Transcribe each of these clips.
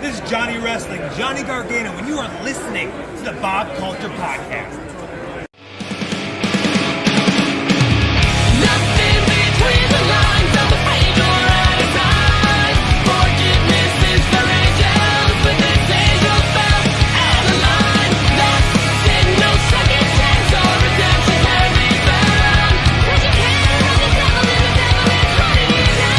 This is Johnny Wrestling, Johnny Gargano, and you are listening to the Bob Culture Podcast. Nothing between the lines of the page or out of time. Forgiveness is for angels, but this angel fell out of line. Lost in no second chance or redemption can be found. 'Cause you can't have the devil and the devil is running you down.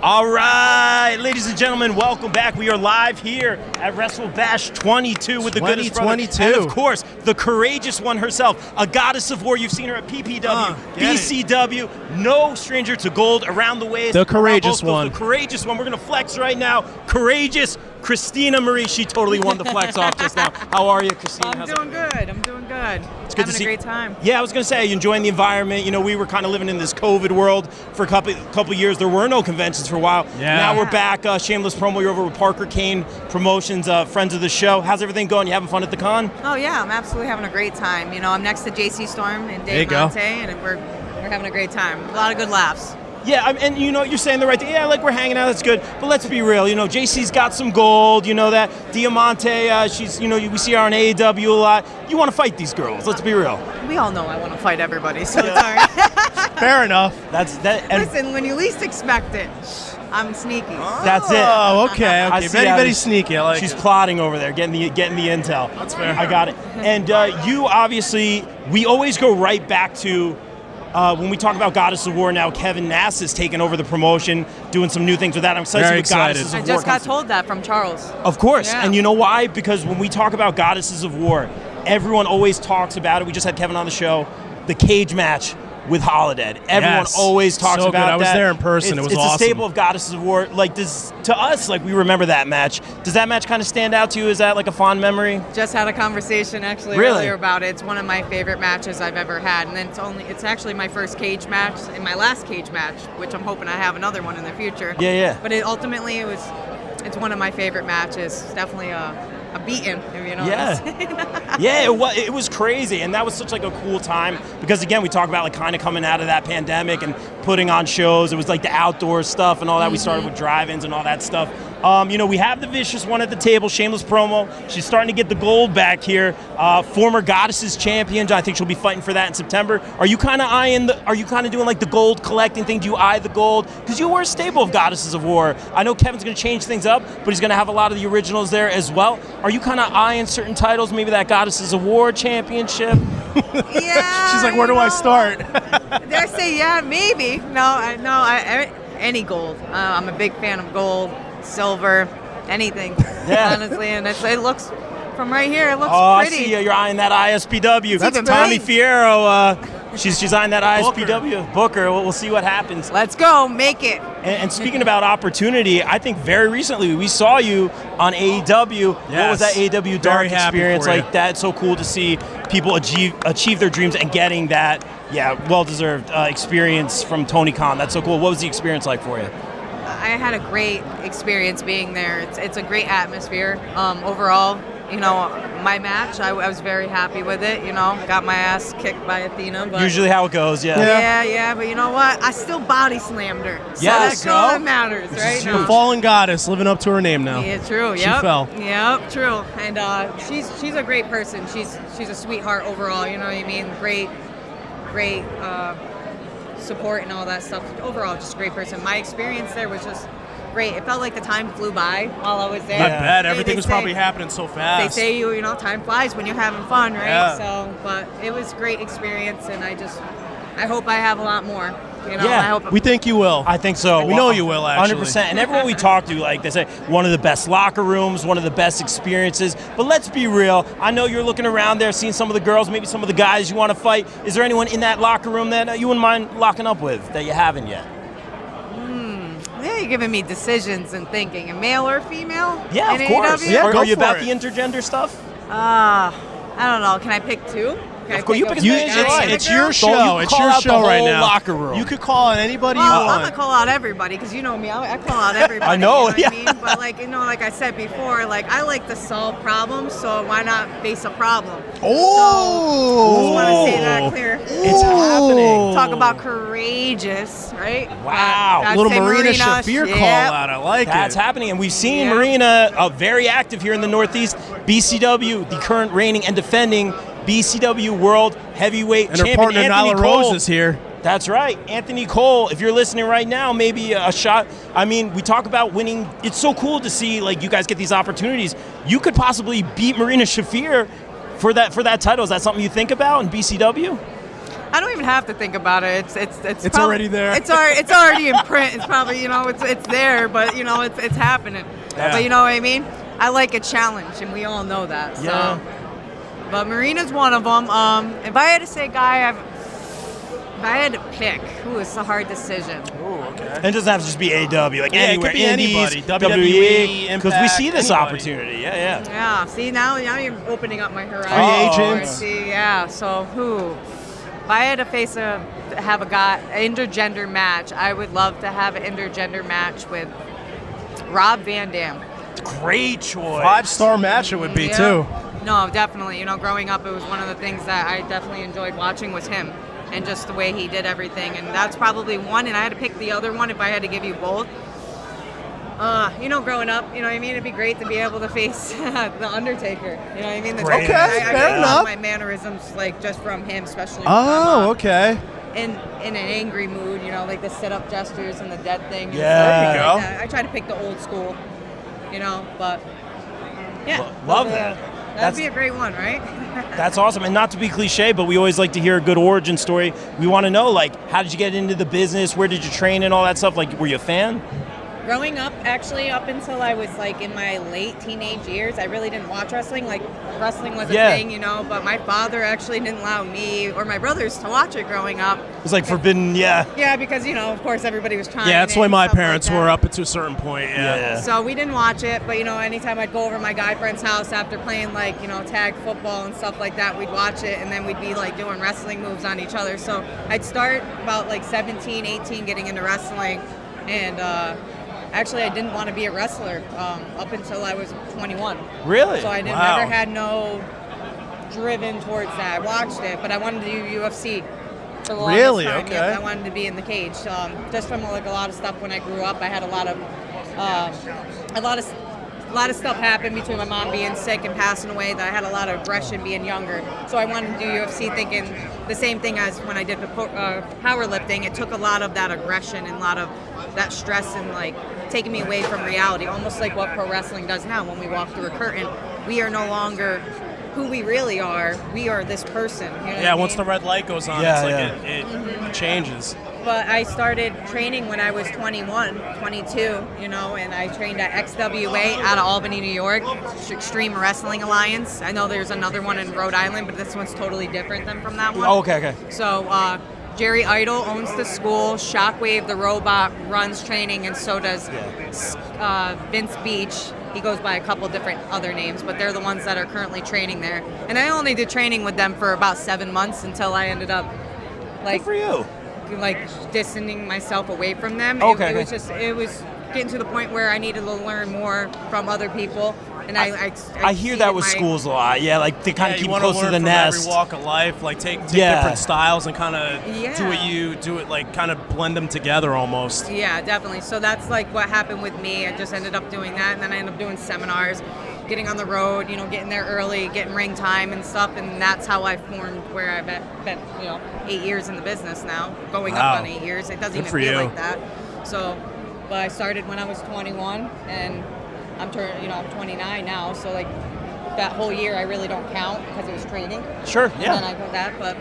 All right, ladies and gentlemen, welcome back. We are live here at Wrestlebash 22 with the Goodest Brother. And of course, the courageous one herself, a goddess of war. You've seen her at PPW, BCW, no stranger to gold around the waist. The courageous one. The courageous one. We're going to flex right now. Courageous Christina Marie. She totally won the flex off just now. How are you, Christina? I'm doing good. It's good Having to see. a great time. Yeah, I was going to say, you enjoying the environment. You know, we were kind of living in this COVID world for a couple years. There were no conventions for a while. Yeah. Now we're back. Shameless promo. You're over with Parker Kane Promotions, friends of the show. How's everything going? You having fun at the con? Oh yeah, I'm absolutely having a great time. You know, I'm next to JC Storm and There you Dave go. Monte, and we're having a great time. A lot of good laughs. Yeah, and you know, you're saying the right thing. Yeah, like we're hanging out, that's good. But let's be real. You know, JC's got some gold. You know that. Diamante, she's, you know, we see her on AEW a lot. You want to fight these girls. Let's be real. We all know I want to fight everybody, so it's all right. Fair enough. That's that. And Listen, when you least expect it, I'm sneaky. that's it. Oh, okay. I see Very, how very this- sneaky. I like She's it. plotting over there, getting the intel. That's fair. I got it. And you obviously, we always go right back to when we talk about Goddess of War. Now Kevin Nass is taking over the promotion, doing some new things with that. I'm excited Very with Goddesses excited. of I War just got comes- told that from Charles. Of course, Yeah. and you know why? Because when we talk about Goddesses of War, everyone always talks about it. We just had Kevin on the show, the cage match with Holidead. Everyone Yes. always talks So about good. I was that. there in person. It was it's awesome. a staple of Goddesses of War. Like, to us, like, we remember that match. Does that match kind of stand out to you? Is that like a fond memory? Just had a conversation actually Really? earlier about it. It's one of my favorite matches I've ever had, and then it's actually my first cage match and my last cage match, which I'm hoping I have another one in the future. Yeah. But it's one of my favorite matches. It's definitely a beating, if you know what I'm saying. Yeah, it was crazy, and that was such like a cool time because again, we talk about like kind of coming out of that pandemic and putting on shows. It was like the outdoor stuff and all that. We started with drive-ins and all that stuff. You know, we have the Vicious one at the table, shameless promo. She's starting to get the gold back here. Former Goddesses champion. I think she'll be fighting for that in September. Are you kind of doing like the gold collecting thing? Do you eye the gold? Because you were a staple of Goddesses of War. I know Kevin's going to change things up, but he's going to have a lot of the originals there as well. Are you kind of eyeing certain titles? Maybe that Goddesses of War championship? Yeah. She's like, where do I start? Did I say yeah? Maybe. No. Any gold. I'm a big fan of gold, silver, anything. Yeah. Honestly, and it looks from right here. It looks Oh, pretty. I see you. You're eyeing that ISPW. That's a Tommy nice- Fierro. She's eyeing that ISPW. Booker. We'll see what happens. Let's go, make it. And speaking about opportunity, I think very recently we saw you on AEW. What was that Yes. AEW Dark Very happy experience for you. like? That's so cool to see people achieve their dreams and getting that, well-deserved experience from Tony Khan. That's so cool. What was the experience like for you? I had a great experience being there. It's a great atmosphere. Overall, you know, my match, I was very happy with it. You know, got my ass kicked by Athena. But Usually how it goes, Yeah, but you know what? I still body slammed her. So Yes. that's all that matters, right? The fallen goddess living up to her name now. Yeah, true. She Yep. fell. Yep, true. And she's a great person. She's a sweetheart overall. You know what I mean? Great support and all that stuff. Overall, just a great person. My experience there was just great. It felt like the time flew by while I was there. I bet. They Everything was say- probably happening so They fast. say you know time flies when you're having fun, right? Yeah. So, but it was a great experience, and I hope I have a lot more. You know, Yeah. I hope We think you will. I think so. We know you will, actually. 100%. And everyone we talk to, like they say, one of the best locker rooms, one of the best experiences. But let's be real. I know you're looking around there, seeing some of the girls, maybe some of the guys you want to fight. Is there anyone in that locker room that you wouldn't mind locking up with that you haven't yet? There you you're giving me decisions and thinking, a male or female? Yeah, in of course. AEW? Yeah, Are go you for about it. the intergender stuff? I don't know. Can I pick two? Can I Of course, you a pick as guy many as you and like. a It's girl? your show. So you It's call your out the show right whole now. locker room. You could call on anybody you Well, I'm want. gonna call out everybody because you know me. I call out everybody. I know, You know yeah. what I mean? But like like I said before, like I like to solve problems, so why not face a problem? Oh, Just want to say that clear. It's happening. Talk about courageous, right? Wow. I'd little say Marina Shafir yep. call out. I like That's it. happening, and we've seen Yeah. Marina very active here in the Northeast. BCW, the current reigning and defending BCW World Heavyweight And her Champion, partner Anthony Nyla Cole. Rose is here. That's right, Anthony Cole. If you're listening right now, maybe a shot. I mean, we talk about winning. It's so cool to see like you guys get these opportunities. You could possibly beat Marina Shafir for that title. Is that something you think about in BCW? I don't even have to think about it. It's already there. It's already in print. It's probably it's there, but it's happening. Yeah. But you know what I mean? I like a challenge, and we all know that. So. Yeah. But Marina's one of them. If I had to say guy, if I had to pick, it's a hard decision. And it doesn't have to just be AEW, like Yeah, it anywhere, could be Indies, anybody, WWE, because we see this Impact, opportunity. Yeah. Yeah. See now you're opening up my horizon. Free more. agents. See, yeah. So if I had to have a guy intergender match, I would love to have an intergender match with Rob Van Dam. Great choice. 5-star match it would be Yeah. too. No, definitely. Growing up, it was one of the things that I definitely enjoyed watching was him and just the way he did everything. And that's probably one. And I had to pick the other one if I had to give you both. Growing up, you know what I mean? It'd be great to be able to face The Undertaker. You know what I mean? Great. Okay, I fair get a lot of enough. my mannerisms, like, just from him, especially when Oh, I'm, okay. in an angry mood, like the sit-up gestures and the dead thing. And Yeah. stuff There you like go. that. I try to pick the old school, but yeah. Love that. That'd be a great one, right? That's awesome. And not to be cliche, but we always like to hear a good origin story. We want to know, like, how did you get into the business? Where did you train and all that stuff? Like, were you a fan? Growing up, actually, up until I was like in my late teenage years, I really didn't watch wrestling. Like, wrestling was a Yeah. thing, but my father actually didn't allow me or my brothers to watch it growing up. It was like forbidden, yeah. Yeah, because, of course, everybody was trying. Yeah, that's it why and my stuff like parents that. were up to a certain point. Yeah. So we didn't watch it, but anytime I'd go over to my guy friend's house after playing like, tag football and stuff like that, we'd watch it and then we'd be like doing wrestling moves on each other. So I'd start about like 17, 18 getting into wrestling, and actually I didn't want to be a wrestler up until I was 21. Really? So I Wow. never had no driven towards that. I watched it, but I wanted to do UFC. For the longest Really? time. Okay. Yep, I wanted to be in the cage. Just from like a lot of stuff when I grew up, I had a lot of stuff happened between my mom being sick and passing away that I had a lot of aggression being younger. So I wanted to do UFC thinking the same thing as when I did the powerlifting. It took a lot of that aggression and a lot of that stress and like taking me away from reality, almost like what pro wrestling does now. When we walk through a curtain, we are no longer who we really are. We are this person. You know what I Once mean? the red light goes on, Yeah, it's like it changes. But I started training when I was 21, 22, and I trained at XWA out of Albany, New York, Extreme Wrestling Alliance. I know there's another one in Rhode Island, but this one's totally different than from that one. Oh, okay. So Jerry Idol owns the school. Shockwave, the robot, runs training, and so does Vince Beach. He goes by a couple different other names, but they're the ones that are currently training there. And I only did training with them for about 7 months until I ended up Good for you. like distancing myself away from them. Okay. It was getting to the point where I needed to learn more from other people, and I hear that with schools a lot. Yeah, like they kind of You keep want close to to learn the from nest. every walk of life, like take Yeah. different styles and kind of Yeah. do it like kind of blend them together almost. Yeah, definitely. So that's like what happened with me. I just ended up doing that, and then I ended up doing seminars, getting on the road, getting there early, getting ring time and stuff, and that's how I formed where I've been 8 years in the business now, going Wow. up on 8 years. It doesn't Good even for feel you. like that. So, but I started when I was 21, and I'm 29 now, so like that whole year I really don't count because it was training. Sure, And then I got that, but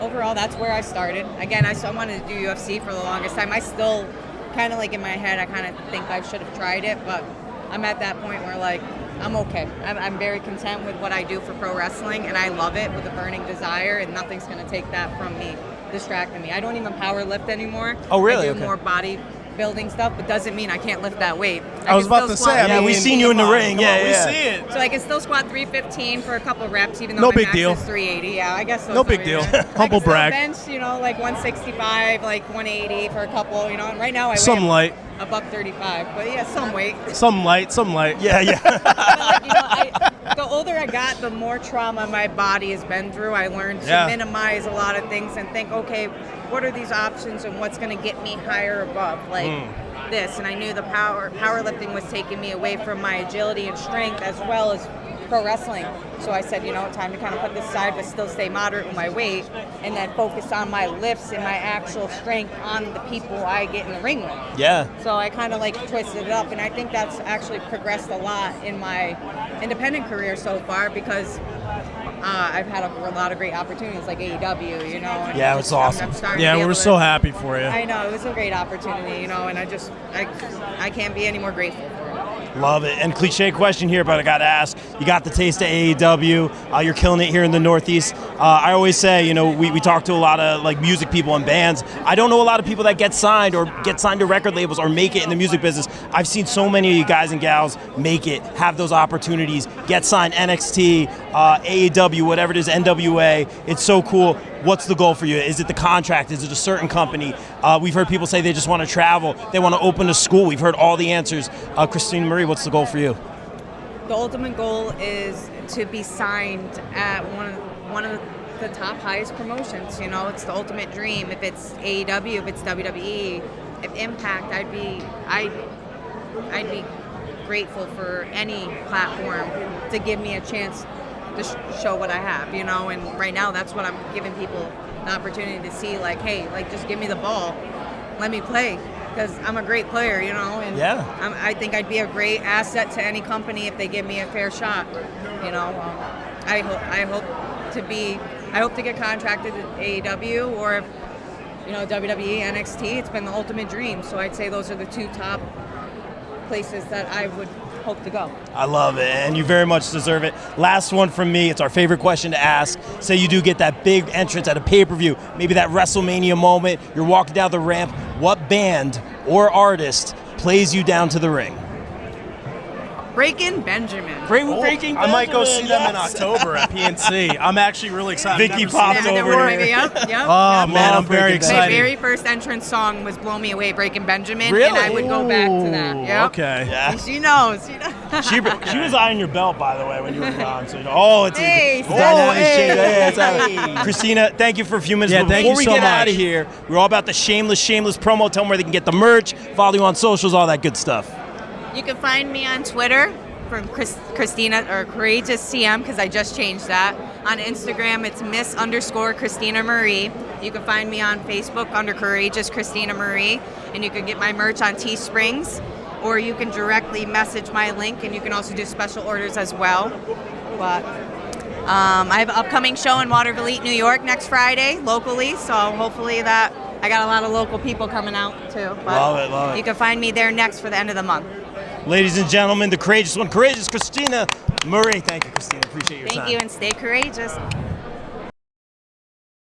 overall that's where I started. Again, I still wanted to do UFC for the longest time. I still kind of like in my head, I kind of think I should have tried it, but I'm at that point where like I'm okay. I'm very content with what I do for pro wrestling, and I love it with a burning desire, and nothing's going to take that from me, distracting me. I don't even power lift anymore. Oh, really? I do Okay. more body building stuff, but doesn't mean I can't lift that weight. I was can about still to squat say, I Yeah, mean, we've seen you in the come on, ring. come Yeah, on, yeah. We see it. So I can still squat 315 for a couple reps, even though No my big max deal. is 380. Yeah, I guess so. No big deal. Humble brag. Bench, like 165, like 180 for a couple. And right now I Some weigh light. a $135, but yeah, some weight. Some light, some light. Yeah, yeah. But the older I got, the more trauma my body has been through. I learned to minimize a lot of things and think, okay, what are these options and what's going to get me higher above, this. And I knew the powerlifting was taking me away from my agility and strength as well as pro wrestling. So I said, time to kind of put this aside but still stay moderate with my weight and then focus on my lifts and my actual strength on the people I get in the ring with. Yeah. So I kind of twisted it up, and I think that's actually progressed a lot in my independent career so far because I've had a lot of great opportunities like AEW, and Yeah, it's awesome. I'm starting to Yeah, be we able were to- so happy for you. I know, it was a great opportunity, and I can't be any more grateful for it. Love it. And cliche question here, but I got to ask. You got the taste of AEW. You're killing it here in the Northeast. I always say, we talk to a lot of music people and bands. I don't know a lot of people that get signed to record labels or make it in the music business. I've seen so many of you guys and gals make it, have those opportunities, get signed NXT, AEW, whatever it is, NWA. It's so cool. What's the goal for you? Is it the contract? Is it a certain company? We've heard people say they just want to travel. They want to open a school. We've heard all the answers. Christina Marie, what's the goal for you? The ultimate goal is to be signed at one of the top highest promotions. It's the ultimate dream. If it's AEW, if it's WWE, if Impact, I'd be grateful for any platform to give me a chance to show what I have, and right now that's what I'm giving people the opportunity to see, hey, just give me the ball, let me play, because I'm a great player, and I think I'd be a great asset to any company if they give me a fair shot, I hope to get contracted at AEW or if, WWE, NXT. It's been the ultimate dream, so I'd say those are the two top places that I would hope to go. I love it, and you very much deserve it. Last one from me. It's our favorite question to ask. Say you do get that big entrance at a pay-per-view, maybe that WrestleMania moment, you're walking down the ramp. What band or artist plays you down to the ring? Breaking Benjamin. Breaking I might go see them in yes. October at PNC. I'm actually really excited. Vicky Never seen popped them. over Maybe, here. yep. Oh man, I'm very Breaking My excited. very first entrance song was "Blow Me Away," Breaking Benjamin, Really? and I would go back to that. Ooh, Yep. Okay. Yeah. She knows. She was eyeing your belt, by the way, when you were gone. So, it's Hey, a stop. dynamic change. Hey. It's out. Christina, thank you for a few minutes. Yeah, But thank before you we so get out much. of here, we're all about the shameless promo. Tell them where they can get the merch, follow you on socials, all that good stuff. You can find me on Twitter from Christina or Courageous CM because I just changed that. On Instagram, it's Miss_Christina Marie. You can find me on Facebook under Courageous Christina Marie, and you can get my merch on Teesprings, or you can directly message my link, and you can also do special orders as well. But I have an upcoming show in Waterville, New York next Friday locally, so hopefully that I got a lot of local people coming out too. But Love it. You can find me there next for the end of the month. Ladies and gentlemen, the courageous one, Courageous Christina Marie. Thank you, Christina. Appreciate your time. Thank you, and stay courageous.